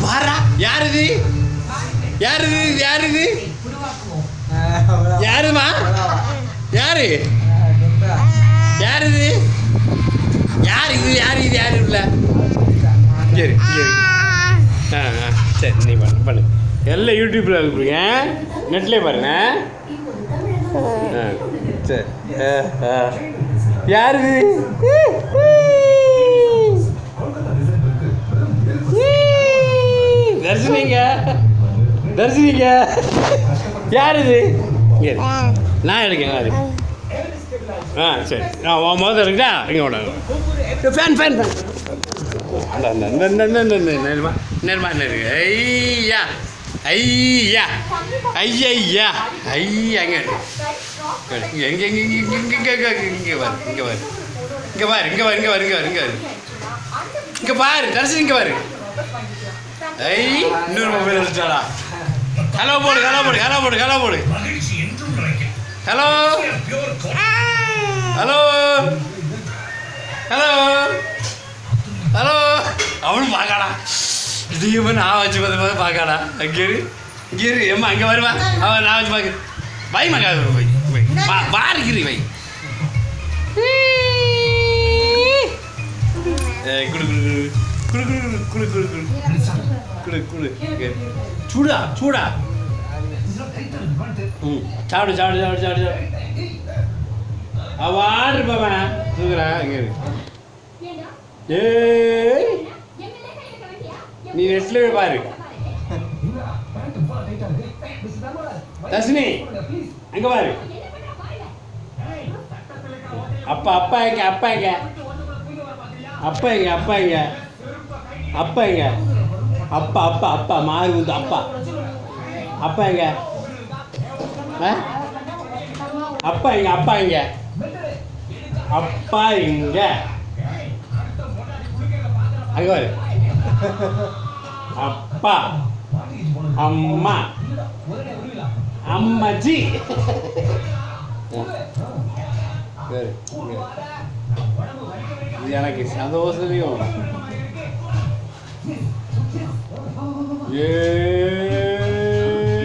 பாரா யார் இது யார் இது யார் இது யாருமா யாரு யார் இது யார் இது யார் இது யாரு இல்லை சரி சரி சரி நீ பண்ணு எல்லாம் யூடியூப்பில் இருக்குங்க நெட்லேயே பாருங்க சரி யார் இது தர்சினிங்க யார் இது நான் எடுக்கேன் அது சரி முதல்ல இருக்குதா இங்கே விட ஃபேன் ஃபேன் ஃபேன் நேர்மா இருக்கு ஐயா ஐயா ஐயா ஐயா அங்கே எங்கே எங்கே இங்கே இங்கே பாரு இங்கே பாரு இங்கே பாரு இங்கே பாரு இங்கே பாரு இங்கே பாரு இங்கே பாரு இங்கே பாரு தரிசனம் இங்கே பாரு ஐ இன்னொரு மொபைல் வச்சுட்டாடா ஹலோ போடு ஹலோ போடு ஹலோ போடு ஹலோ போடு ஹலோ ஹலோ ஹலோ ஹலோ அவனும் பார்க்காடா இதையுமே நான் வச்சு பார்த்து பார்க்காடா அங்கே இங்கே ஏம்மா அங்கே வருவா அவன் நான் வச்சு பார்க்க வை மகா வை வை பாருக்கிறீ வை குடு குடு குடு குடு குடு குடு குடு குடு சூடா சூடா சாப்பிடு சாப்பிடு சாப்பிடு சாப்பிடு அவாடு இருப்பான் தூக்குறேன் இங்கே ஏய் நீ நெட்ல பாரு தர்ஷினி அங்க பாரு அப்பா அப்பா எங்க அப்பா எங்க அப்பா எங்க அப்பா எங்க அப்பா எங்க அப்பா அப்பா அப்பா மாறி வந்து அப்பா அப்பா எங்க அப்பா எங்க அப்பா எங்க அப்பா எங்க அங்க பாரு அப்பா அம்மா அம்மாஜி இது எனக்கு சந்தோஷத்தையும்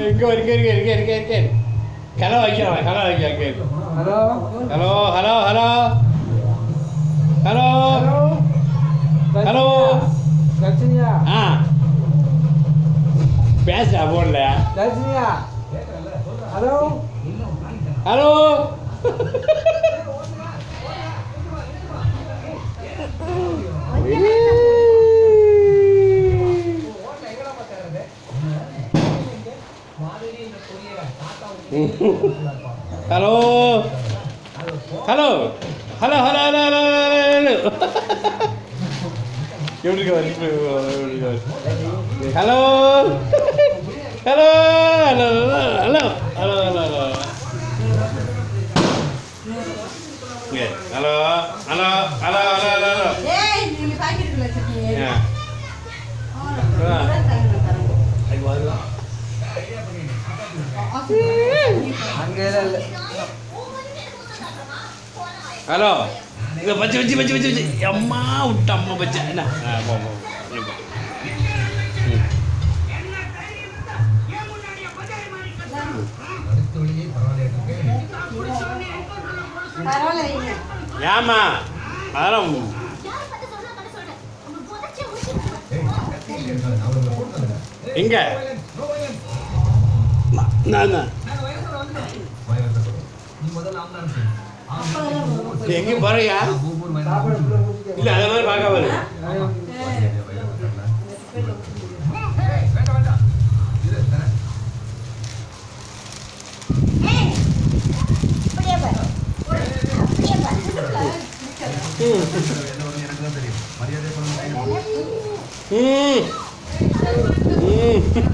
இங்கே இருக்க இருக்க இருக்க இருக்க இருக்க ஹலோ வைக்கிறேன் ஹலோ வைக்க hello hello hello hello hello hello தர்ஷினியா பேசுடா போடல தர்ஷினியா hello hello hello hello hello hello hello hello எப்படி hello hello hello hello hello hello hello hello hello hello hello hello hello இங்கே பச்சு வச்சு வச்சு வச்சு வச்சு அம்மா விட்டு அம்மா பச்சை என்ன ஏமா அதெல்லாம் எங்க நான் எங்கே போறியா இல்லை அதை மாதிரி பார்க்க பாரு ம்